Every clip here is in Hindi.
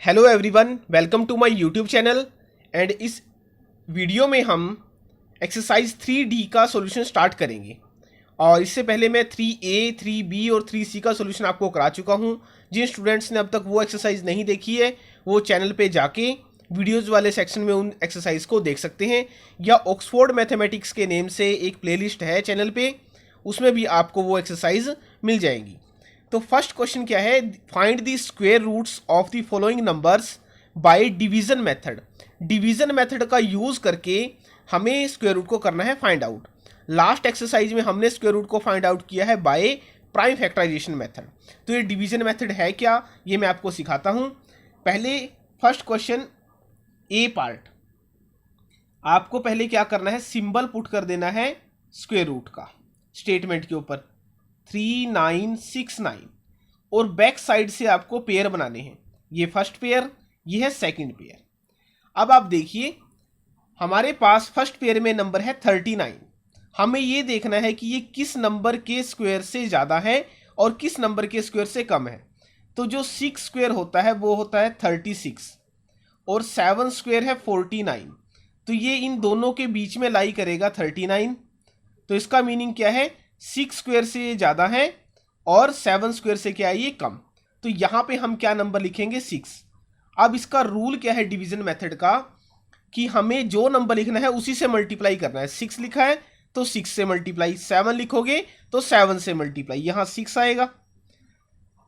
Hello everyone, welcome to my YouTube channel. And इस वीडियो में हम एक्सरसाइज 3D का सॉल्यूशन स्टार्ट करेंगे। और इससे पहले मैं 3A, 3B और 3C का सॉल्यूशन आपको करा चुका हूं। जिन स्टूडेंट्स ने अब तक वो एक्सरसाइज नहीं देखी है वो चैनल पे जाके वीडियोज़ वाले सेक्शन में उन एक्सरसाइज को देख सकते हैं, या ऑक्सफोर्ड मैथमेटिक्स के नेम से एक प्लेलिस्ट है चैनल पे, उसमें भी आपको वो एक्सरसाइज मिल जाएंगी। तो फर्स्ट क्वेश्चन क्या है, find the square roots of the following numbers by division method. Division method का यूज करके हमें स्क्वायर रूट को करना है फाइंड आउट। लास्ट एक्सरसाइज में हमने स्क्वायर रूट को फाइंड आउट किया है बाय प्राइम फैक्टराइजेशन मेथड। तो ये डिवीजन मेथड है क्या, ये मैं आपको सिखाता हूं। पहले फर्स्ट क्वेश्चन ए पार्ट, आपको पहले क्या करना है, सिंबल पुट कर देना है स्क्वायर रूट का स्टेटमेंट के ऊपर 3969, और बैक साइड से आपको पेयर बनाने हैं। ये फर्स्ट पेयर, ये है सेकंड पेयर। अब आप देखिए हमारे पास फर्स्ट पेयर में नंबर है 39। हमें ये देखना है कि ये किस नंबर के स्क्वायर से ज़्यादा है और किस नंबर के स्क्वायर से कम है। तो जो 6 स्क्वायर होता है वो होता है 36, और 7 स्क्वायर है 49। तो ये इन दोनों के बीच में लाई करेगा 39। तो इसका मीनिंग क्या है, 6 स्क्वायर से ये ज़्यादा है और 7 स्क्वायर से क्या है, ये कम। तो यहाँ पे हम क्या नंबर लिखेंगे, 6। अब इसका रूल क्या है डिवीजन मेथड का, कि हमें जो नंबर लिखना है उसी से मल्टीप्लाई करना है। 6 लिखा है तो 6 से मल्टीप्लाई, 7 लिखोगे तो 7 से मल्टीप्लाई, यहाँ 6 आएगा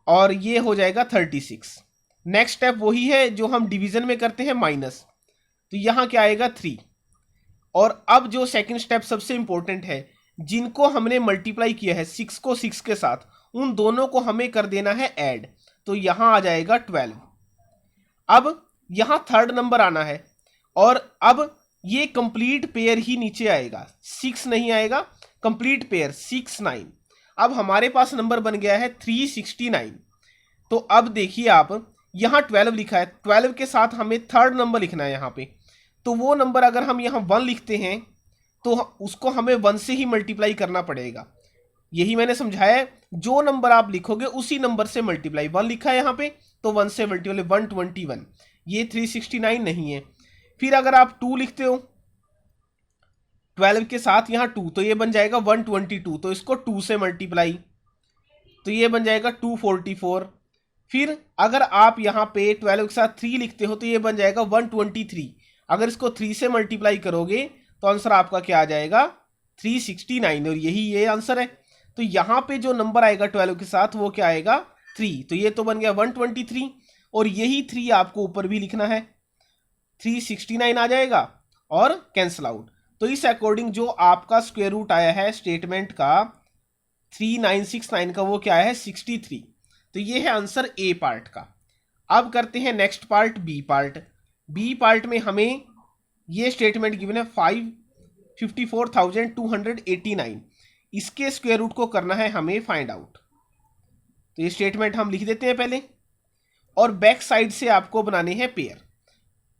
और ये हो जाएगा 36। नेक्स्ट स्टेप वही है जो हम डिवीजन में करते हैं, माइनस। तो यहाँ क्या आएगा, 3। और अब जो सेकंड स्टेप सबसे इंपॉर्टेंट है, जिनको हमने मल्टीप्लाई किया है 6 को 6 के साथ, उन दोनों को हमें कर देना है ऐड। तो यहां आ जाएगा 12। अब यहां थर्ड नंबर आना है, और अब ये कंप्लीट पेयर ही नीचे आएगा, 6 नहीं आएगा, कंप्लीट पेयर 6 9। अब हमारे पास नंबर बन गया है 369। तो अब देखिए आप यहां 12 लिखा है, 12 के साथ हमें थर्ड नंबर लिखना है यहां पे। तो वो नंबर अगर हम यहां 1 लिखते हैं तो उसको हमें 1 से ही मल्टीप्लाई करना पड़ेगा। यही मैंने समझाया है, जो नंबर आप लिखोगे उसी नंबर से मल्टीप्लाई। 1 लिखा है यहाँ पे तो 1 से मल्टीप्लाई, 121। ये 369 नहीं है। फिर अगर आप 2 लिखते हो 12 के साथ यहाँ 2, तो ये बन जाएगा 122। तो इसको 2 से मल्टीप्लाई, तो ये बन जाएगा 244। फिर अगर आप यहाँ पे 12 के साथ 3 लिखते हो तो ये बन जाएगा 123। अगर इसको 3 से मल्टीप्लाई करोगे तो आंसर आपका क्या आ जाएगा, 369। और यही ये आंसर है। तो यहाँ पे जो नंबर आएगा 12 के साथ वो क्या आएगा, 3। तो ये तो बन गया 123, और यही 3 आपको ऊपर भी लिखना है, 369 आ जाएगा और कैंसल आउट। तो इस अकॉर्डिंग जो आपका स्क्वायर रूट आया है स्टेटमेंट का 3969 का, वो क्या है, 63। तो ये है आंसर ए पार्ट का। अब करते हैं next part, B part. B part में हमें ये स्टेटमेंट गिवन है 554,289। इसके स्क्वायर रूट को करना है हमें फाइंड आउट। तो ये स्टेटमेंट हम लिख देते हैं पहले, और बैक साइड से आपको बनाने हैं पेयर।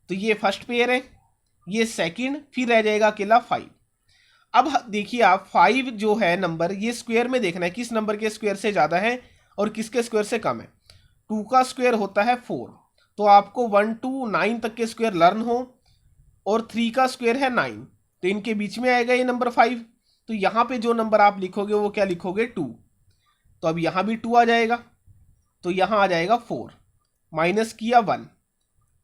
तो ये फर्स्ट पेयर है, ये सेकंड, फिर रह जाएगा अकेला 5। अब देखिए आप 5 जो है नंबर, ये स्क्वायर में देखना है किस नंबर के स्क्वायर से ज़्यादा है और किसके स्क्वायर से कम है। 2 का स्क्वायर होता है 4, तो आपको 1 to 9 तक के स्क्वायर लर्न हो, और 3 का स्क्वायर है 9, तो इनके बीच में आएगा ये नंबर 5। तो यहाँ पे जो नंबर आप लिखोगे वो क्या लिखोगे, 2। तो अब यहाँ भी 2 आ जाएगा, तो यहाँ आ जाएगा 4, माइनस किया 1।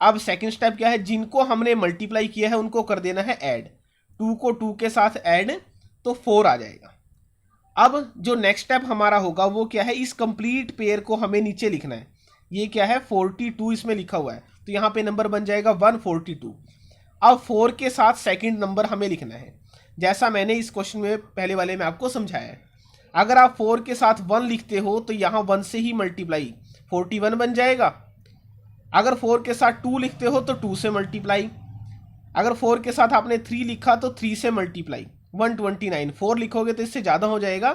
अब सेकंड स्टेप क्या है, जिनको हमने मल्टीप्लाई किया है उनको कर देना है ऐड। 2 को 2 के साथ ऐड, तो 4 आ जाएगा। अब जो नेक्स्ट स्टेप हमारा होगा वो क्या है, इस कंप्लीट पेयर को हमें नीचे लिखना है। ये क्या है, 42 इसमें लिखा हुआ है, तो यहाँ पे नंबर बन जाएगा 142। अब 4 के साथ सेकंड नंबर हमें लिखना है, जैसा मैंने इस क्वेश्चन में पहले वाले में आपको समझाया है। अगर आप 4 के साथ 1 लिखते हो तो यहाँ 1 से ही मल्टीप्लाई, 41 बन जाएगा। अगर 4 के साथ 2 लिखते हो तो 2 से मल्टीप्लाई। अगर 4 के साथ आपने 3 लिखा तो 3 से मल्टीप्लाई, 129। 4 लिखोगे तो इससे ज़्यादा हो जाएगा,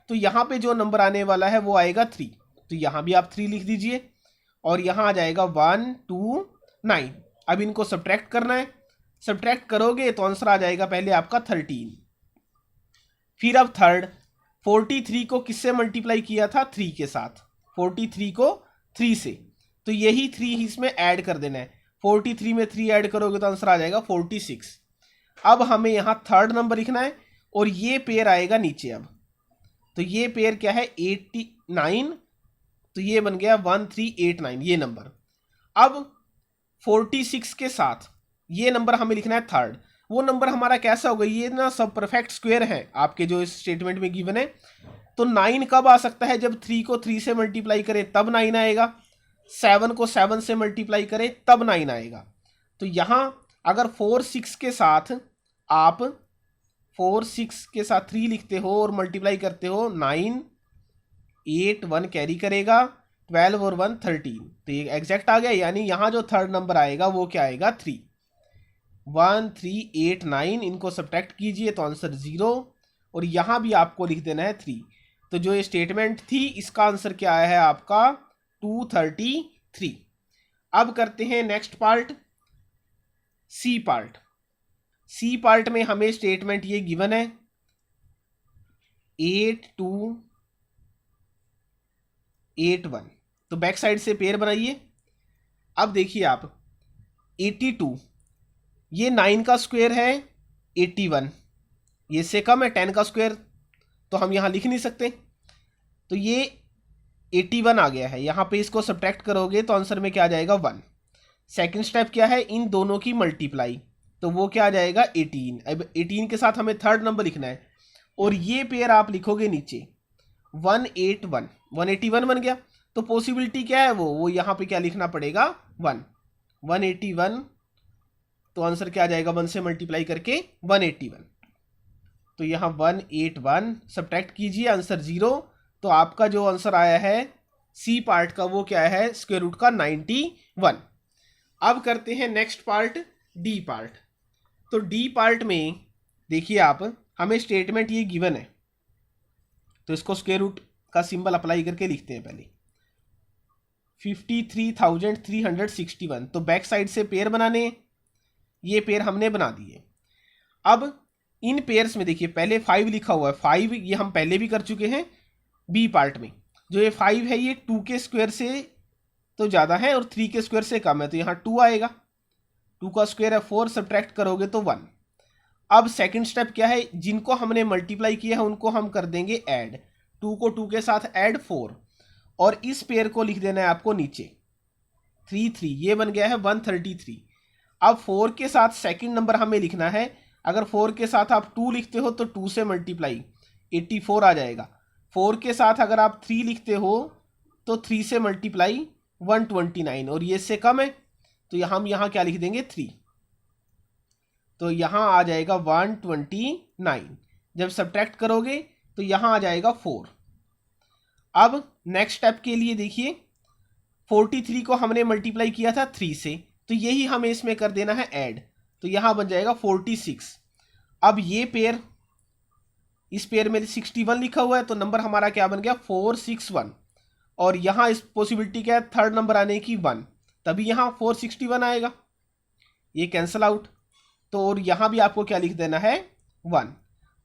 तो यहाँ पे जो नंबर आने वाला है वो आएगा 3। तो यहाँ भी आप 3 लिख दीजिए, और यहाँ आ जाएगा 129। अब इनको सब्ट्रैक्ट करना है, सब्ट्रैक्ट करोगे तो आंसर आ जाएगा पहले आपका 13। फिर अब थर्ड, 43 को किससे मल्टीप्लाई किया था, 3 के साथ, 43 को 3 से, तो यही 3 इसमें ऐड कर देना है। 43 में 3 ऐड करोगे तो आंसर आ जाएगा 46। अब हमें यहाँ थर्ड नंबर लिखना है और ये पेयर आएगा नीचे। अब तो ये पेयर क्या है 89, तो ये बन गया 1389 ये नंबर। अब 46 के साथ ये नंबर हमें लिखना है थर्ड। वो नंबर हमारा कैसा होगा, ये ना सब परफेक्ट स्क्वायर है आपके जो इस स्टेटमेंट में गिवन है। तो 9 कब आ सकता है, जब 3 को 3 से मल्टीप्लाई करें तब 9 आएगा, 7 को 7 से मल्टीप्लाई करें तब 9 आएगा। तो यहाँ अगर 4 6 के साथ आप 4 6 के साथ 3 लिखते हो और मल्टीप्लाई करते हो 9 8 1 कैरी करेगा, 12 और 1 13, तो ये एग्जैक्ट आ गया। यानी यहाँ जो थर्ड नंबर आएगा वो क्या आएगा 3। 1 3 8 9 इनको सब्ट्रैक्ट कीजिए तो आंसर 0, और यहाँ भी आपको लिख देना है 3। तो जो ये स्टेटमेंट थी इसका आंसर क्या आया है आपका 233। अब करते हैं next part, C part. C part में हमें स्टेटमेंट ये गिवन है 8281। तो बैक साइड से पेयर बनाइए। अब देखिए आप 82, ये 9 का स्क्वायर है 81, ये से कम है 10 का स्क्वायर, तो हम यहाँ लिख नहीं सकते। तो ये 81 आ गया है, यहाँ पे इसको सब्ट्रैक्ट करोगे तो आंसर में क्या आ जाएगा 1। सेकंड स्टेप क्या है, इन दोनों की मल्टीप्लाई, तो वो क्या आ जाएगा 18। अब 18 के साथ हमें थर्ड नंबर लिखना है और ये पेयर आप लिखोगे नीचे 181, 181 बन गया। तो पॉसिबिलिटी क्या है, वो यहाँ पे क्या लिखना पड़ेगा 1, 181, तो आंसर क्या आ जाएगा 1 से मल्टीप्लाई करके 181। तो यहाँ 181 सब्ट्रैक्ट कीजिए, आंसर 0। तो आपका जो आंसर आया है सी पार्ट का वो क्या है स्क्वायर रूट का 91। अब करते हैं नेक्स्ट पार्ट, डी पार्ट। तो डी पार्ट में देखिए आप, हमें स्टेटमेंट ये गिवन है, तो इसको स्क्वायर रूट का सिंबल अप्लाई करके लिखते हैं पहले 53,361। तो बैक साइड से पेयर बनाने, ये पेयर हमने बना दिए। अब इन पेयर्स में देखिए पहले 5 लिखा हुआ है, 5 ये हम पहले भी कर चुके हैं बी पार्ट में। जो ये 5 है ये 2 के स्क्वायर से तो ज़्यादा है और 3 के स्क्वायर से कम है, तो यहाँ 2 आएगा। 2 का स्क्वायर है 4, सब्ट्रैक्ट करोगे तो 1। अब सेकंड स्टेप क्या है, जिनको हमने मल्टीप्लाई किया है उनको हम कर देंगे ऐड, 2 को 2 के साथ ऐड 4, और इस पेयर को लिख देना है आपको नीचे 3 3, ये बन गया है 133। अब 4 के साथ सेकंड नंबर हमें लिखना है। अगर 4 के साथ आप 2 लिखते हो तो 2 से मल्टीप्लाई 84 आ जाएगा। 4 के साथ अगर आप 3 लिखते हो तो 3 से मल्टीप्लाई 129, और ये से कम है तो हम यहाँ क्या लिख देंगे 3, तो यहाँ आ जाएगा 129। जब सब्ट्रैक्ट करोगे तो यहाँ आ जाएगा 4। अब नेक्स्ट स्टेप के लिए देखिए 43 को हमने मल्टीप्लाई किया था 3 से, तो यही हमें इसमें कर देना है ऐड, तो यहाँ बन जाएगा 46। अब ये पेयर, इस पेयर में 61 लिखा हुआ है, तो नंबर हमारा क्या बन गया 461, और यहाँ इस पॉसिबिलिटी क्या है थर्ड नंबर आने की 1, तभी यहाँ 461 आएगा, ये कैंसल आउट। तो और यहाँ भी आपको क्या लिख देना है 1।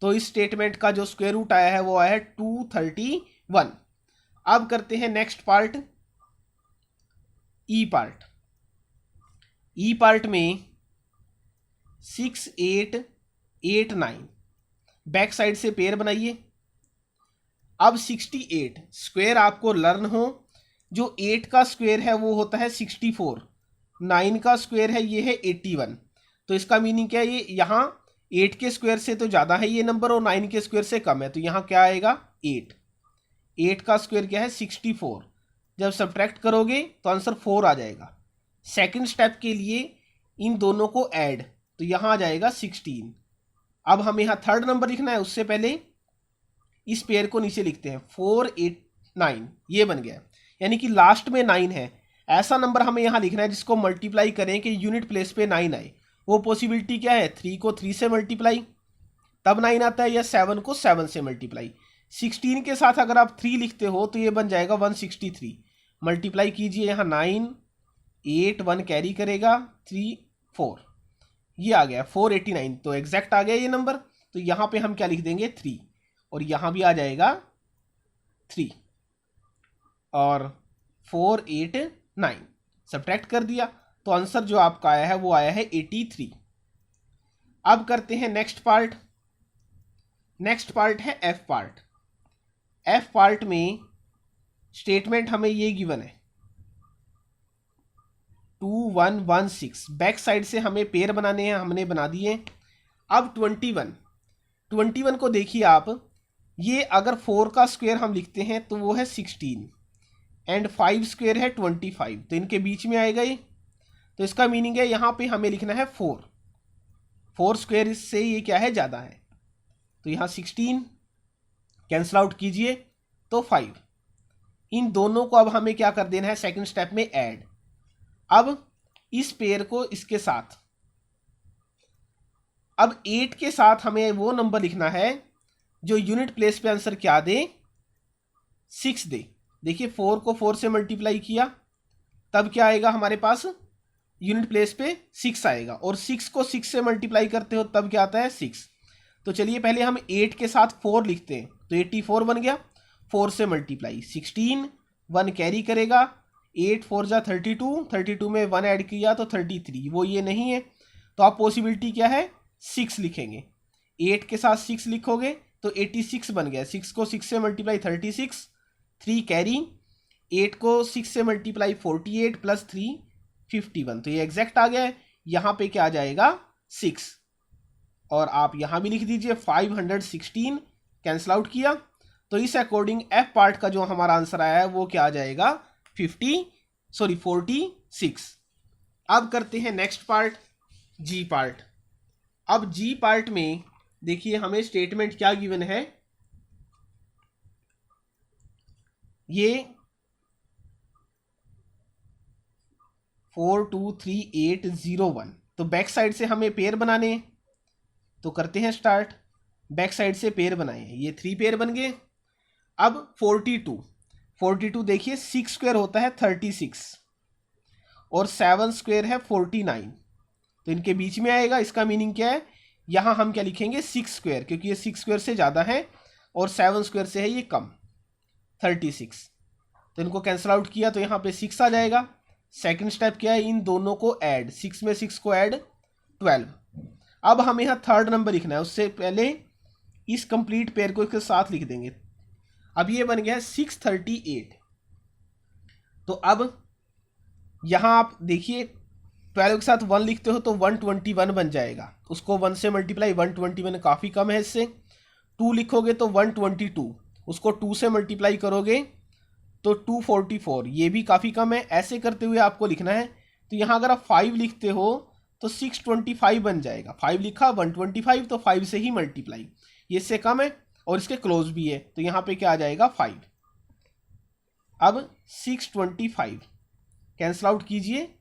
तो इस स्टेटमेंट का जो स्क्वायर रूट आया है वो आया है 231। अब करते हैं नेक्स्ट पार्ट, ई पार्ट। ई पार्ट में 6889 बैक साइड से पेयर बनाइए। अब 68 स्क्वायर आपको लर्न हो, जो 8 का स्क्वायर है वो होता है 64, 9 का स्क्वायर है ये है 81, तो इसका मीनिंग क्या है, ये यहाँ 8 के स्क्वायर से तो ज़्यादा है ये नंबर और 9 के स्क्वायर से कम है, तो यहाँ क्या आएगा 8। 8 का स्क्वायर क्या है 64, जब सब्ट्रैक्ट करोगे तो आंसर 4 आ जाएगा। सेकंड स्टेप के लिए इन दोनों को ऐड, तो यहाँ आ जाएगा 16। अब हमें यहाँ थर्ड नंबर लिखना है, उससे पहले इस पेयर को नीचे लिखते हैं 489, ये बन गया, यानी कि लास्ट में 9 है। ऐसा नंबर हमें यहाँ लिखना है जिसको मल्टीप्लाई करें कि यूनिट प्लेस पे 9 आए। वो पॉसिबिलिटी क्या है, 3 को 3 से मल्टीप्लाई तब 9 आता है, या 7 को 7 से मल्टीप्लाई। 16 के साथ अगर आप 3 लिखते हो तो ये बन जाएगा 163, मल्टीप्लाई कीजिए यहाँ 9 8 1 कैरी करेगा 3 4, ये आ गया 489, तो एग्जैक्ट आ गया ये नंबर। तो यहाँ पे हम क्या लिख देंगे 3, और यहाँ भी आ जाएगा 3 और 489। सब्ट्रैक्ट कर दिया, तो आंसर जो आपका आया है वो आया है 83। अब करते हैं नेक्स्ट पार्ट। नेक्स्ट पार्ट है एफ पार्ट। एफ पार्ट में स्टेटमेंट हमें ये गिवन है 2116। बैक साइड से हमें पेयर बनाने हैं, हमने बना दिए। अब 21 को देखिए आप, ये अगर 4 का स्क्वायर हम लिखते हैं तो वो है 16 एंड 5 स्क्वायर है 25, तो इनके बीच में आएगा ये। तो इसका मीनिंग है यहाँ पे हमें लिखना है 4 स्क्वायर इससे ये क्या है, ज़्यादा है। तो यहाँ 16 कैंसल आउट कीजिए तो 5। इन दोनों को अब हमें क्या कर देना है, सेकंड स्टेप में ऐड। अब इस पेयर को इसके साथ, अब 8 के साथ हमें वो नंबर लिखना है जो यूनिट प्लेस पे आंसर क्या दे, 6 दे। देखिए 4 को 4 से मल्टीप्लाई किया तब क्या आएगा हमारे पास, यूनिट प्लेस पे 6 आएगा, और 6 को 6 से मल्टीप्लाई करते हो तब क्या आता है, 6। तो चलिए पहले हम 8 के साथ 4 लिखते हैं, तो 84 बन गया। 4 से मल्टीप्लाई 16, 1 कैरी करेगा, 8 4 जा 32, 32 में 1 ऐड किया तो 33, वो ये नहीं है। तो आप पॉसिबिलिटी क्या है, 6 लिखेंगे। 8 के साथ 6 लिखोगे तो 86 बन गया। 6 को 6 से मल्टीप्लाई 36, 3 कैरी, 8 को 6 से मल्टीप्लाई 48 प्लस 3 51, तो ये एग्जैक्ट आ गया है। यहाँ पे क्या आ जाएगा, 6। और आप यहाँ भी लिख दीजिए 516, कैंसल आउट किया तो इस अकॉर्डिंग एफ पार्ट का जो हमारा आंसर आया है वो क्या आ जाएगा, 46। अब करते हैं नेक्स्ट पार्ट, जी पार्ट। अब जी पार्ट में देखिए हमें स्टेटमेंट क्या गिवन है, ये 423801। तो बैक साइड से हमें पेयर बनाने हैं, तो करते हैं स्टार्ट। बैक साइड से पेयर बनाए, ये 3 पेयर बन गए। अब 42 देखिए 6 स्क्वायर होता है 36 और 7 स्क्वायर है 49, तो इनके बीच में आएगा। इसका मीनिंग क्या है, यहाँ हम क्या लिखेंगे, 6 स्क्वायर, क्योंकि ये 6 स्क्वायर से ज़्यादा है और 7 स्क्वायर से है ये कम, 36। तो इनको कैंसिल आउट किया तो यहाँ पे 6 आ जाएगा। सेकंड स्टेप क्या है, इन दोनों को ऐड, 6 में 6 को ऐड 12। अब हमें यहाँ थर्ड नंबर लिखना है, उससे पहले इस कंप्लीट पेयर को इसके साथ लिख देंगे। अब ये बन गया है 638। तो अब यहाँ आप देखिए 12 के साथ 1 लिखते हो तो 121 बन जाएगा, उसको 1 से मल्टीप्लाई, 121 काफ़ी कम है इससे। 2 लिखोगे तो 122, उसको 2 से मल्टीप्लाई करोगे तो 244, ये भी काफ़ी कम है। ऐसे करते हुए आपको लिखना है। तो यहाँ अगर आप 5 लिखते हो तो 625 बन जाएगा। 5 लिखा 125, तो 5 से ही मल्टीप्लाई, ये इससे कम है और इसके क्लोज भी है, तो यहाँ पे क्या आ जाएगा, 5। अब 625 कैंसल आउट कीजिए,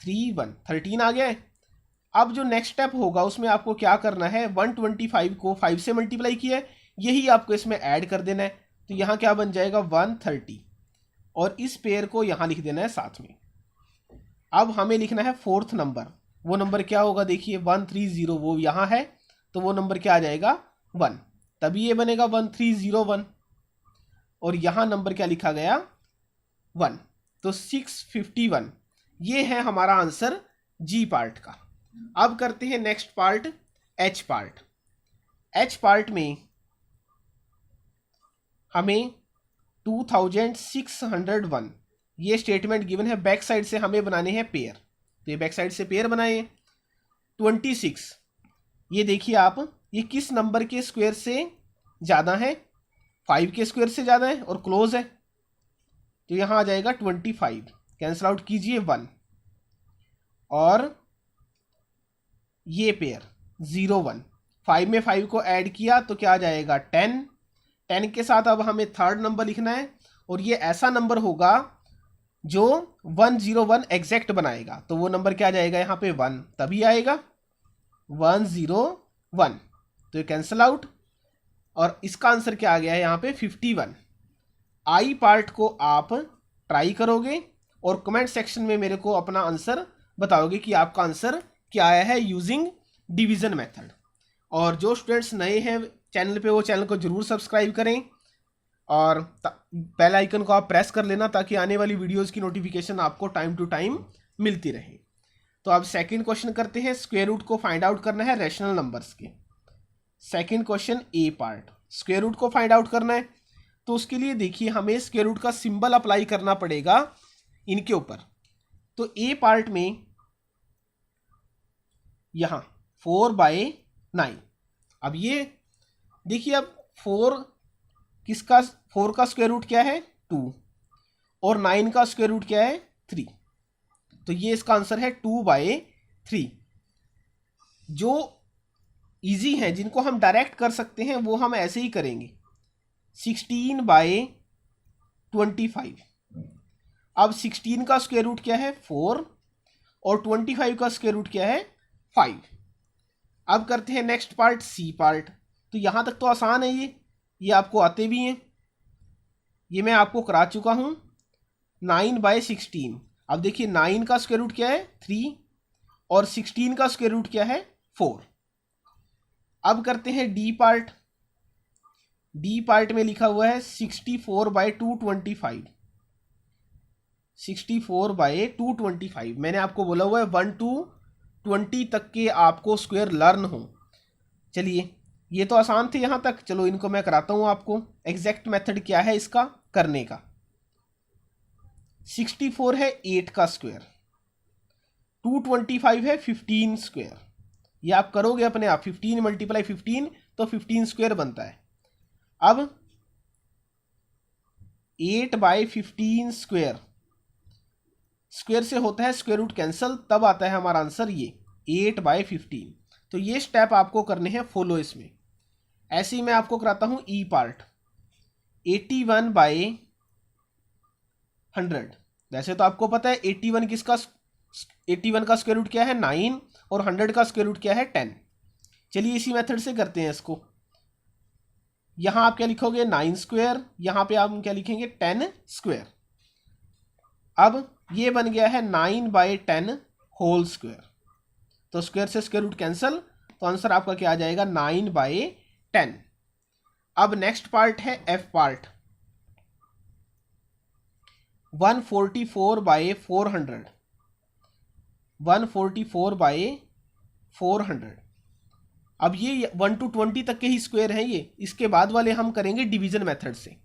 13 आ गया है। अब जो नेक्स्ट स्टेप होगा उसमें आपको क्या करना है, 125 को 5 से मल्टीप्लाई किया है, यही आपको इसमें ऐड कर देना है। तो यहाँ क्या बन जाएगा, 130, और इस पेयर को यहाँ लिख देना है साथ में। अब हमें लिखना है फोर्थ नंबर, वो नंबर क्या होगा, देखिए 130, वो यहाँ है, तो वो नंबर क्या आ जाएगा, 1, तभी ये बनेगा 1301। और यहाँ नंबर क्या लिखा गया, 1, तो 651। ये है हमारा आंसर जी पार्ट का। अब करते हैं next part, H part. H part में हमें 2601 ये स्टेटमेंट गिवन है। बैक साइड से हमें बनाने हैं पेयर, तो ये बैक साइड से पेयर बनाए। 26 ये देखिए आप, ये किस नंबर के स्क्वायर से ज़्यादा है, 5 के स्क्वायर से ज़्यादा है और क्लोज है, तो यहाँ आ जाएगा 25। कैंसल आउट कीजिए 1, और ये पेयर 01, 5 में 5 को ऐड किया तो क्या आ जाएगा, 10 के साथ अब हमें थर्ड नंबर लिखना है, और ये ऐसा नंबर होगा जो 101 एग्जैक्ट बनाएगा, तो वो नंबर क्या आ जाएगा, यहाँ पे 1 तभी आएगा, 101। तो ये कैंसल आउट, और इसका आंसर क्या आ गया है यहाँ पे, 51। आई पार्ट को आप ट्राई करोगे और कमेंट सेक्शन में मेरे को अपना आंसर बताओगे कि आपका आंसर क्या आया है यूजिंग डिवीजन मेथड। और जो स्टूडेंट्स नए हैं चैनल पे, वो चैनल को जरूर सब्सक्राइब करें। और बेल आइकन को आप प्रेस कर लेना ताकि आने वाली वीडियोस की नोटिफिकेशन आपको टाइम टू टाइम मिलती रहे। तो अब सेकंड क्वेश्चन करते हैं। स्क्वायर रूट को फाइंड आउट करना है रैशनल नंबर्स के। सेकंड क्वेश्चन ए पार्ट, स्क्वायर रूट को फाइंड आउट करना है। तो उसके लिए देखिए हमें स्क्वायर रूट का सिंबल अप्लाई करना पड़ेगा इनके ऊपर। तो ए पार्ट में यहां 4/9। अब ये देखिए, अब 4 का स्क्वायर रूट क्या है 2 और 9 का स्क्वायर रूट क्या है 3। तो ये इसका आंसर है 2/3। जो इजी है, जिनको हम डायरेक्ट कर सकते हैं, वो हम ऐसे ही करेंगे 16/25। अब 16 का स्क्वायर रूट क्या है 4 और 25 का स्क्वायर रूट क्या है 5। अब करते हैं नेक्स्ट पार्ट, सी पार्ट। तो यहां तक तो आसान है, ये आपको आते भी हैं, ये मैं आपको करा चुका हूं। 9/16। अब देखिए 9 का स्क्वायर रूट क्या है 3 और 16 का स्क्वायर रूट क्या है 4। अब करते हैं डी पार्ट। डी पार्ट में लिखा हुआ है 64/225। 64/225। मैंने आपको बोला हुआ है 1 to 20 तक के आपको स्क्वायर लर्न हो। चलिए, ये तो आसान थे यहां तक। चलो इनको मैं कराता हूं आपको एग्जैक्ट मेथड क्या है इसका करने का। 64 है 8 का स्क्वायर, 225 है 15 स्क्वायर। ये आप करोगे अपने आप, 15 × 15 तो 15 स्क्वायर बनता है। अब 8/15 स्क्वायर, स्क्वायर से होता है स्क्वायर रूट कैंसल, तब आता है हमारा आंसर ये 8/15। तो ये स्टेप आपको करने हैं फॉलो इसमें। ऐसे ही मैं आपको कराता हूं ई पार्ट। 81/100। वैसे तो आपको पता है 81 का स्क्वायर रूट क्या है 9 और 100 का स्क्वायर रूट क्या है 10। चलिए इसी मेथड से करते हैं इसको। यहां आप क्या लिखोगे 9 स्क्वायर, यहां पे आप क्या लिखेंगे 10 स्क्वायर। अब ये बन गया है 9/10 होल स्क्वायर। तो स्क्वायर से स्क्वायर रूट कैंसल, तो आंसर आपका क्या आ जाएगा 9/10। अब नेक्स्ट पार्ट है एफ पार्ट। 144/400। 144/400। अब ये 1 to 20 तक के ही स्क्वायर हैं ये। इसके बाद वाले हम करेंगे डिवीजन मेथड से।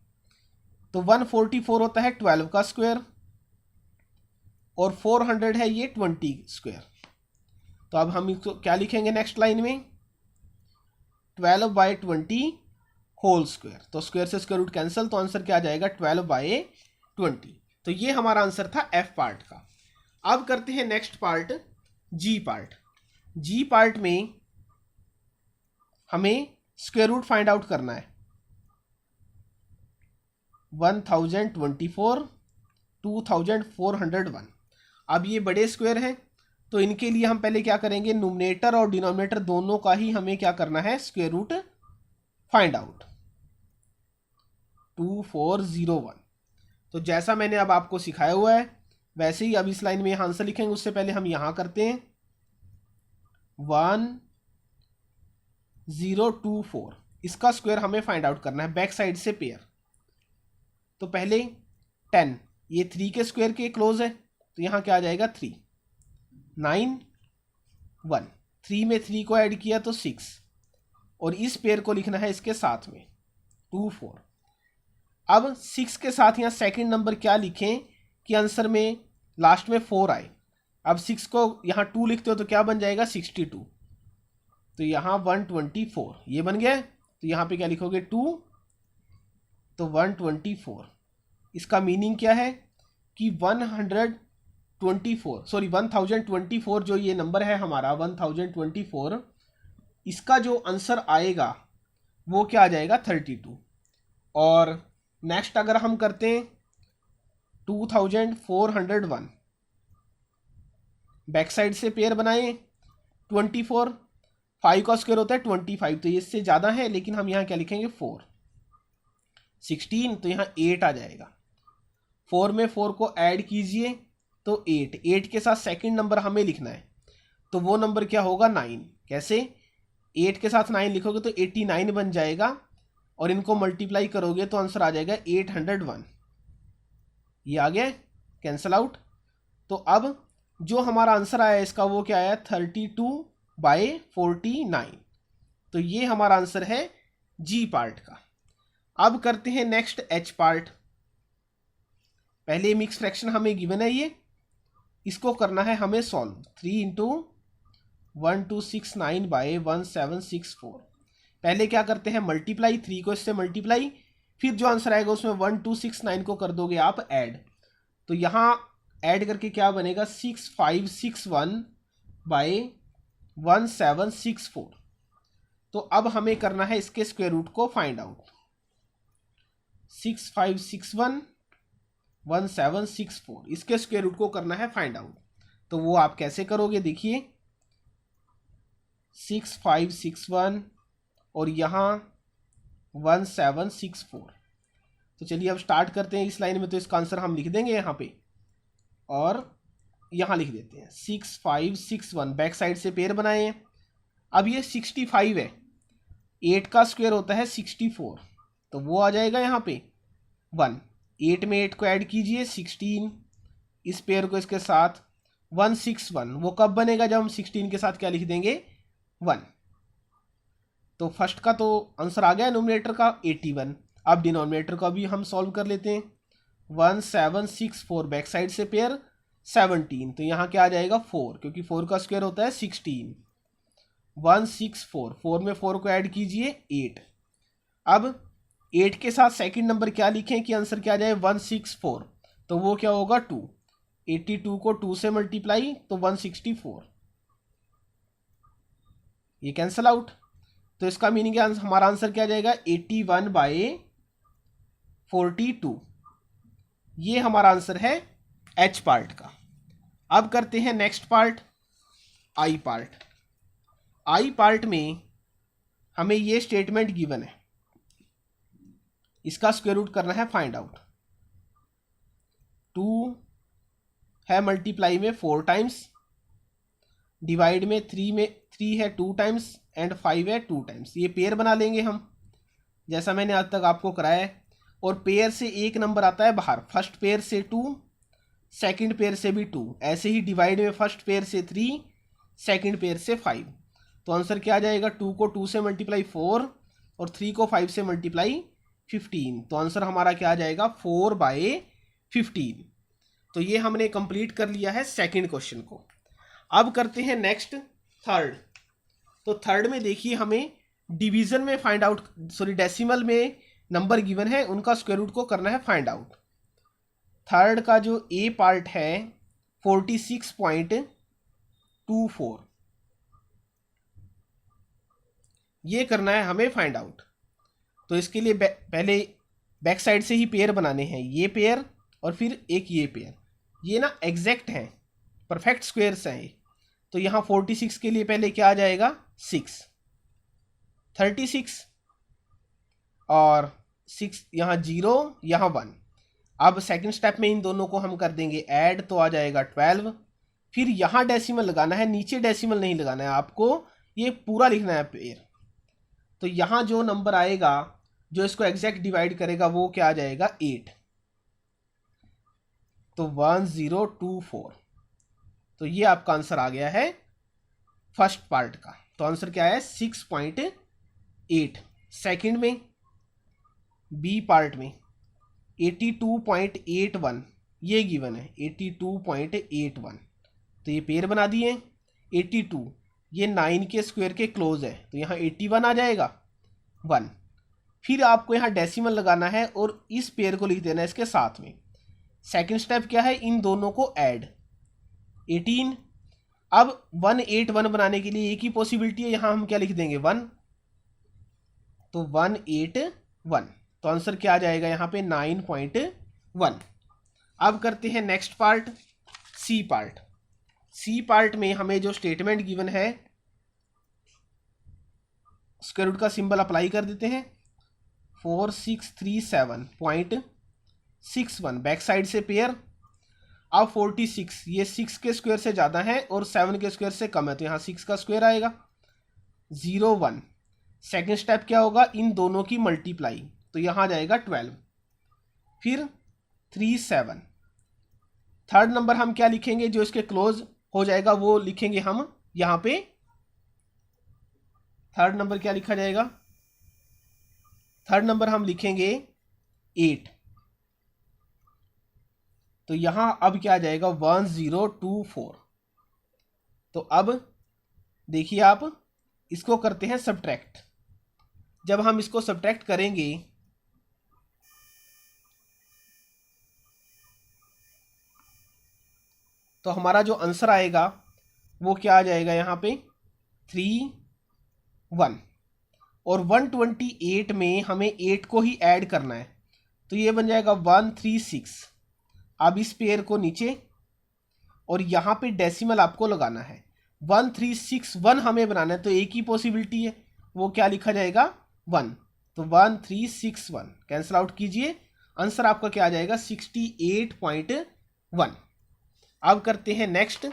तो 144 होता है 12 का स्क्वायर और 400 है ये 20 स्क्वायर। तो अब हम इसको क्या लिखेंगे नेक्स्ट लाइन में 12/20 होल स्क्वायर। तो स्क्वायर से स्क्वायर रूट कैंसल, तो आंसर क्या आ जाएगा 12/20। तो ये हमारा आंसर था एफ पार्ट का। अब करते हैं नेक्स्ट पार्ट जी पार्ट। जी पार्ट में हमें स्क्वायर रूट फाइंड आउट करना है। 1024, 2401। अब ये बड़े स्क्वायर हैं, तो इनके लिए हम पहले क्या करेंगे, न्यूमरेटर और डिनोमिनेटर दोनों का ही हमें क्या करना है स्क्वायर रूट फाइंड आउट। 2401। तो जैसा मैंने अब आपको सिखाया हुआ है वैसे ही अब इस लाइन में आंसर लिखेंगे। उससे पहले हम यहां करते हैं 1024। इसका स्क्वायर हमें फाइंड आउट करना है बैक साइड से पेयर। तो पहले 10, ये 3 के स्क्वायर के क्लोज है, तो यहां क्या आ जाएगा 3। 9 1, 3 में 3 को ऐड किया तो 6, और इस पेयर को लिखना है इसके साथ में 24। अब 6 के साथ यहाँ सेकंड नंबर क्या लिखें कि आंसर में लास्ट में 4 आए। अब 6 को यहाँ 2 लिखते हो तो क्या बन जाएगा 62। तो यहाँ 124 ये बन गया। तो यहाँ पे क्या लिखोगे 2, तो 124। इसका मीनिंग क्या है कि 1024 जो ये नंबर है हमारा 1024, इसका जो आंसर आएगा वो क्या आ जाएगा 32। और नेक्स्ट अगर हम करते हैं 2401, बैक साइड से पेयर बनाए 24, 5 का स्क्वायर होता है 25, तो ये इससे ज़्यादा है, लेकिन हम यहाँ क्या लिखेंगे 4। 16, तो यहाँ 8 आ जाएगा। 4 में 4 को ऐड कीजिए तो 8। 8 के साथ सेकंड नंबर हमें लिखना है, तो वो नंबर क्या होगा 9। कैसे 8 के साथ 9 लिखोगे तो 89 बन जाएगा। और इनको मल्टीप्लाई करोगे तो आंसर आ जाएगा 801। ये आ गया कैंसल आउट। तो अब जो हमारा आंसर आया इसका वो क्या आया 32/49। तो ये हमारा आंसर है जी पार्ट का। अब करते हैं नेक्स्ट एच पार्ट। पहले मिक्स फ्रैक्शन हमें गिवन है, ये इसको करना है हमें सॉल्व। 3 × 1269/1764। पहले क्या करते हैं मल्टीप्लाई, 3 को इससे मल्टीप्लाई, फिर जो आंसर आएगा उसमें 1269 को कर दोगे आप ऐड। तो यहाँ ऐड करके क्या बनेगा 6561/1764। तो अब हमें करना है इसके स्क्वायर रूट को फाइंड आउट। 6561/1764 इसके स्क्वायर रूट को करना है फाइंड आउट। तो वो आप कैसे करोगे देखिए, 6561 और यहाँ 1764। तो चलिए अब स्टार्ट करते हैं इस लाइन में। तो इसका आंसर हम लिख देंगे यहाँ पे और यहाँ लिख देते हैं 6561। बैक साइड से पेयर बनाए हैं। अब ये 65 है, 8 का स्क्वायर होता है 64, तो वो आ जाएगा यहाँ पे 1। 8 में 8 को ऐड कीजिए 16, इस पेयर को इसके साथ 161। वो कब बनेगा जब हम 16 के साथ क्या लिख देंगे 1। तो फर्स्ट का तो आंसर आ गया नोमिनेटर का 81। अब डिनोमिनेटर का भी हम सॉल्व कर लेते हैं। 1764 बैक साइड से पेयर 17, तो यहाँ क्या आ जाएगा 4, क्योंकि 4 का स्क्वायर होता है 16। 164, 4 में 4 को ऐड कीजिए 8। अब 8 के साथ सेकंड नंबर क्या लिखें कि आंसर क्या आ जाए 164, तो वो क्या होगा 2। 82 को 2 से मल्टीप्लाई तो 164, ये कैंसल आउट। तो इसका मीनिंग है हमारा आंसर क्या आ जाएगा 81/42। ये हमारा आंसर है एच पार्ट का। अब करते हैं नेक्स्ट पार्ट आई पार्ट। आई पार्ट में हमें ये स्टेटमेंट गिवन है, इसका स्क्वायर रूट करना है फाइंड आउट। 2 है मल्टीप्लाई में 4 टाइम्स, डिवाइड में 3 है 2 टाइम्स एंड 5 है 2 टाइम्स। ये पेयर बना लेंगे हम जैसा मैंने आज तक आपको कराया है। और पेयर से एक नंबर आता है बाहर, फर्स्ट पेयर से 2, सेकंड पेयर से भी 2, ऐसे ही डिवाइड में फर्स्ट पेयर से 3, सेकंड पेयर से 5। तो आंसर क्या आ जाएगा 2 को 2 से मल्टीप्लाई 4 और 3 को 5 से मल्टीप्लाई 15। तो आंसर हमारा क्या आ जाएगा 4/15। तो ये हमने कंप्लीट कर लिया है सेकंड क्वेश्चन को। अब करते हैं नेक्स्ट थर्ड। तो थर्ड में देखिए हमें डिवीजन में फाइंड आउट, डेसिमल में नंबर गिवन है उनका स्क्वायर रूट को करना है फाइंड आउट। थर्ड का जो ए पार्ट है 46.24, ये करना है हमें फाइंड आउट। तो इसके लिए पहले बैक साइड से ही पेयर बनाने हैं, ये पेयर और फिर एक ये पेयर। ये ना एग्जैक्ट हैं, परफेक्ट स्क्वायर्स हैं। तो यहाँ 46 के लिए पहले क्या आ जाएगा 6, 36 और 6, यहाँ 0, यहाँ 1। अब सेकंड स्टेप में इन दोनों को हम कर देंगे ऐड, तो आ जाएगा 12। फिर यहाँ डेसिमल लगाना है, नीचे डेसिमल नहीं लगाना है आपको, ये पूरा लिखना है पेयर। तो यहाँ जो नंबर आएगा जो इसको एग्जैक्ट डिवाइड करेगा वो क्या आ जाएगा 8, तो 1024। तो ये आपका आंसर आ गया है फर्स्ट पार्ट का। तो आंसर क्या है 6.8। सेकंड में बी पार्ट में 82.81 ये गिवन है 82.81। तो ये पेयर बना दिए। 82 ये 9 के स्क्वायर के क्लोज है, तो यहाँ 81 आ जाएगा 1। फिर आपको यहाँ डेसिमल लगाना है और इस पेयर को लिख देना है इसके साथ में। सेकंड स्टेप क्या है, इन दोनों को ऐड 18। अब 181 बनाने के लिए एक ही पॉसिबिलिटी है, यहाँ हम क्या लिख देंगे 1, तो 181। तो आंसर क्या आ जाएगा यहाँ पे 9.1। अब करते हैं next part C part. C part में हमें जो स्टेटमेंट गिवन है स्क्वायर रूट का सिंबल अप्लाई कर देते हैं। 4637.61 बैक साइड से पेयर। अब 46 ये 6 के स्क्वायर से ज़्यादा है और 7 के स्क्वायर से कम है, तो यहाँ 6 का स्क्वायर आएगा 0 1। सेकेंड स्टेप क्या होगा, इन दोनों की मल्टीप्लाई, तो यहाँ जाएगा 12, फिर 3 7। थर्ड नंबर हम क्या लिखेंगे, जो इसके क्लोज हो जाएगा वो लिखेंगे हम यहाँ पे। थर्ड नंबर क्या लिखा जाएगा, थर्ड नंबर हम लिखेंगे 8। तो यहां अब क्या आ जाएगा 1024। तो अब देखिए आप इसको करते हैं सब्ट्रैक्ट। जब हम इसको सब्ट्रैक्ट करेंगे तो हमारा जो आंसर आएगा वो क्या आ जाएगा, यहाँ पे 3 1। और 128 में हमें 8 को ही ऐड करना है, तो ये बन जाएगा 136। अब इस पेयर को नीचे, और यहाँ पे डेसिमल आपको लगाना है। 1361 हमें बनाना है, तो एक ही पॉसिबिलिटी है, वो क्या लिखा जाएगा 1। तो 1361 कैंसिल आउट कीजिए, आंसर आपका क्या आ जाएगा 68.1। अब करते हैं next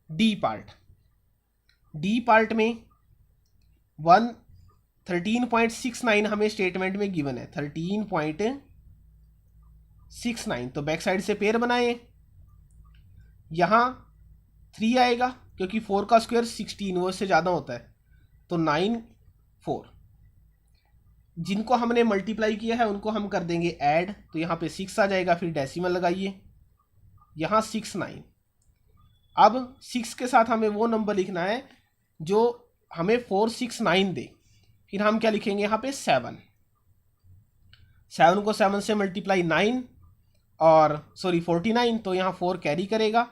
D part. D part में 13.69 हमें स्टेटमेंट में गिवन है, 13.69। तो बैक साइड से पेयर बनाए, यहां 3 आएगा क्योंकि 4 का स्क्वायर 16 वो इससे ज़्यादा होता है, तो 9 4। जिनको हमने मल्टीप्लाई किया है उनको हम कर देंगे ऐड, तो यहाँ पे 6 आ जाएगा, फिर डेसिमल लगाइए, यहाँ 6 9। अब 6 के साथ हमें वो नंबर लिखना है जो हमें 469 दे, फिर हम क्या लिखेंगे यहाँ पे 7। 7 को 7 से मल्टीप्लाई 9 और 49, तो यहाँ 4 कैरी करेगा,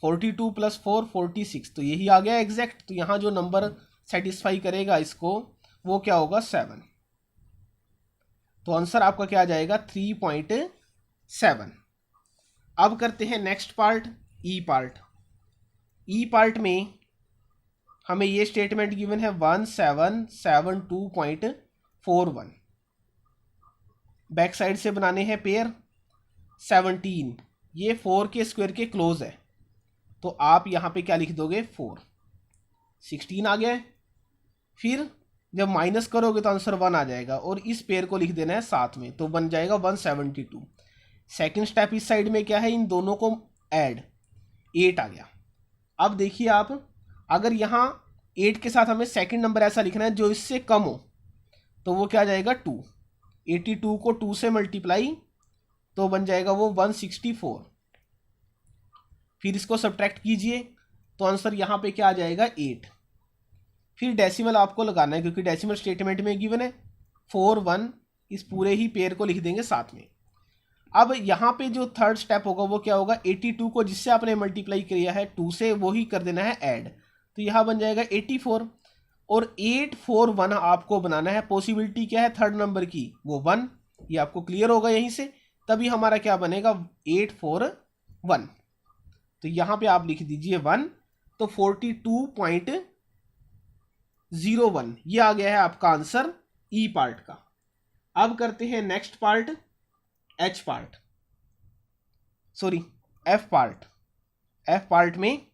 42 + 4 46, तो यही आ गया एग्जैक्ट। तो यहाँ जो नंबर सेटिस्फाई करेगा इसको वो क्या होगा 7। तो आंसर आपका क्या आ जाएगा 3.7। अब करते हैं नेक्स्ट पार्ट, ई पार्ट। ई पार्ट में हमें ये स्टेटमेंट गिवन है 1772.41। बैक साइड से बनाने हैं पेयर 17, ये 4 के स्क्वायर के क्लोज है, तो आप यहाँ पे क्या लिख दोगे 4। 16 आ गया है, फिर जब माइनस करोगे तो आंसर 1 आ जाएगा, और इस पेयर को लिख देना है साथ में, तो बन जाएगा 172। सेकेंड स्टेप इस साइड में क्या है, इन दोनों को ऐड, 8 आ गया। अब देखिए आप, अगर यहाँ 8 के साथ हमें सेकंड नंबर ऐसा लिखना है जो इससे कम हो, तो वो क्या जाएगा 2। 82 को 2 से मल्टीप्लाई, तो बन जाएगा वो 164। फिर इसको सब्ट्रैक्ट कीजिए, तो आंसर यहाँ पे क्या आ जाएगा 8। फिर डेसिमल आपको लगाना है क्योंकि डेसिमल स्टेटमेंट में गिवन है 4 1, इस पूरे ही पेयर को लिख देंगे साथ में। अब यहाँ पे जो थर्ड स्टेप होगा वो क्या होगा, 82 को जिससे आपने मल्टीप्लाई किया है 2 से, वो ही कर देना है ऐड, तो यहाँ बन जाएगा 84। और 841 आपको बनाना है, पॉसिबिलिटी क्या है थर्ड नंबर की, वो 1। ये आपको क्लियर होगा यहीं से, तभी हमारा क्या बनेगा 841। तो यहाँ पे आप लिख दीजिए 1, तो 42.01 ये आ गया है आपका आंसर ई पार्ट का। अब करते हैं next part, H part, sorry F part. F part में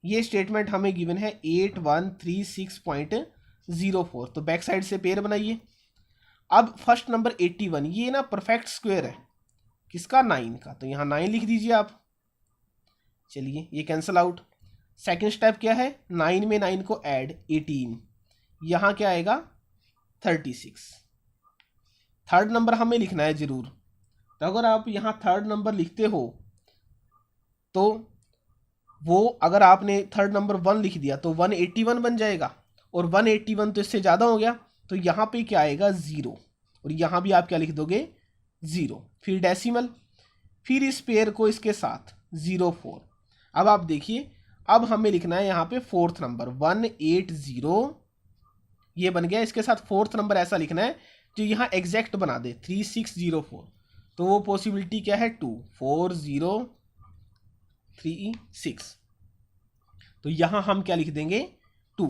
ये स्टेटमेंट हमें गिवन है 8136.04, तो बैक साइड से पेयर बनाइए। अब फर्स्ट नंबर 81, ये ना परफेक्ट स्क्वायर है किसका 9 का, तो यहाँ 9 लिख दीजिए आप। चलिए ये कैंसिल आउट। सेकेंड स्टेप क्या है, 9 में 9 को ऐड 18, यहाँ क्या आएगा 36। थर्ड नंबर हमें लिखना है जरूर, तो अगर आप यहाँ थर्ड नंबर लिखते हो तो वो, अगर आपने थर्ड नंबर 1 लिख दिया तो 181 बन जाएगा, और 181 तो इससे ज़्यादा हो गया, तो यहाँ पे क्या आएगा 0, और यहाँ भी आप क्या लिख दोगे 0, फिर डेसिमल, फिर इस पेयर को इसके साथ 04। अब आप देखिए, अब हमें लिखना है यहाँ पे फोर्थ नंबर 180, ये बन गया, इसके साथ फोर्थ नंबर ऐसा लिखना है जो यहाँ एग्जैक्ट बना दे 3604, तो वो पॉसिबिलिटी क्या है 2 4036, तो यहाँ हम क्या लिख देंगे 2,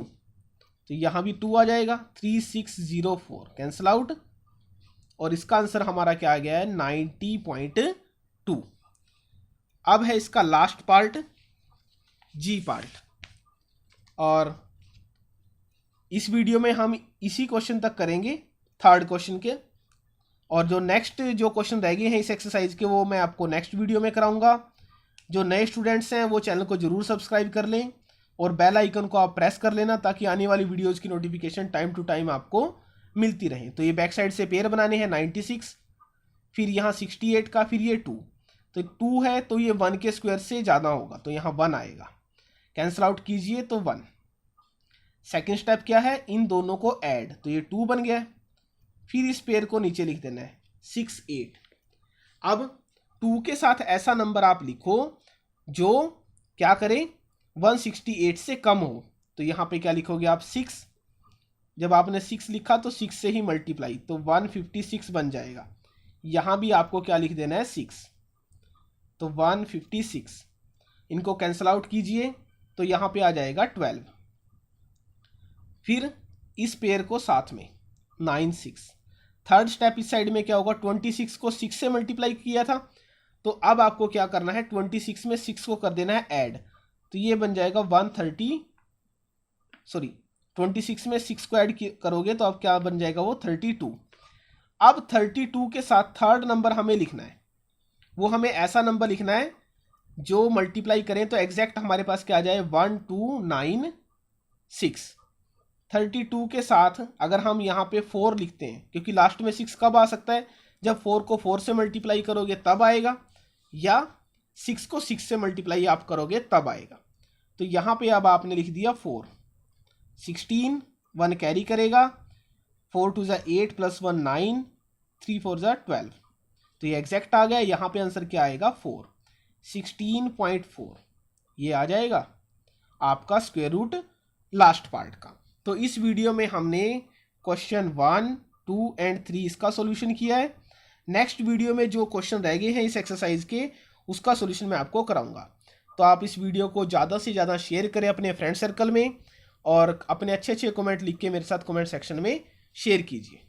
तो यहाँ भी 2 आ जाएगा, 3604 कैंसिल आउट, और इसका आंसर हमारा क्या आ गया है 90.2। अब है इसका लास्ट पार्ट, जी पार्ट, और इस वीडियो में हम इसी क्वेश्चन तक करेंगे, थर्ड क्वेश्चन के, और जो नेक्स्ट जो क्वेश्चन रह गए हैं इस एक्सरसाइज के वो मैं आपको नेक्स्ट वीडियो में कराऊंगा। जो नए स्टूडेंट्स हैं वो चैनल को जरूर सब्सक्राइब कर लें और बेल आइकन को आप प्रेस कर लेना ताकि आने वाली वीडियोज़ की नोटिफिकेशन टाइम टू टाइम आपको मिलती रहे। तो ये बैक साइड से पेयर बनाने हैं 96, फिर यहाँ 68 का, फिर ये 2, तो 2 है तो ये 1 के स्क्वायर से ज़्यादा होगा तो यहाँ 1 आएगा, कैंसिल आउट कीजिए तो 1। सेकेंड स्टेप क्या है, इन दोनों को ऐड, तो ये 2 बन गया, फिर इस पेयर को नीचे लिख देना है 6 8। अब 2 के साथ ऐसा नंबर आप लिखो जो क्या करे 168 से कम हो, तो यहाँ पे क्या लिखोगे आप 6, जब आपने 6 लिखा तो 6 से ही मल्टीप्लाई, तो 156 बन जाएगा। यहाँ भी आपको क्या लिख देना है 6, तो 156, इनको कैंसिल आउट कीजिए तो यहाँ पे आ जाएगा 12, फिर इस पेयर को साथ में 9 6। थर्ड स्टेप इस साइड में क्या होगा, 26 को 6 से मल्टीप्लाई किया था, तो अब आपको क्या करना है 26 में 6 को कर देना है ऐड, तो ये बन जाएगा 26 में 6 को ऐड करोगे तो अब क्या बन जाएगा वो 32। अब 32 के साथ थर्ड नंबर हमें लिखना है, वो हमें ऐसा नंबर लिखना है जो मल्टीप्लाई करें तो एग्जैक्ट हमारे पास क्या आ जाए 1296। 32 के साथ अगर हम यहाँ पे 4 लिखते हैं, क्योंकि लास्ट में 6 कब आ सकता है, जब 4 को 4 से मल्टीप्लाई करोगे तब आएगा, या 6 को 6 से मल्टीप्लाई आप करोगे तब आएगा। तो यहाँ पे अब आपने लिख दिया 4, 16, 1 कैरी करेगा, 4 2 8 प्लस 1 9, 3 4 12, तो ये एग्जैक्ट आ गया। यहाँ पे आंसर क्या आएगा 4, 16.4, ये आ जाएगा आपका स्क्वायर रूट लास्ट पार्ट का। तो इस वीडियो में हमने क्वेश्चन 1 2 एंड 3 इसका सॉल्यूशन किया है। नेक्स्ट वीडियो में जो क्वेश्चन रह गए हैं इस एक्सरसाइज के उसका सॉल्यूशन मैं आपको कराऊंगा। तो आप इस वीडियो को ज़्यादा से ज़्यादा शेयर करें अपने फ्रेंड सर्कल में और अपने अच्छे अच्छे कमेंट लिख के मेरे साथ कमेंट सेक्शन में शेयर कीजिए।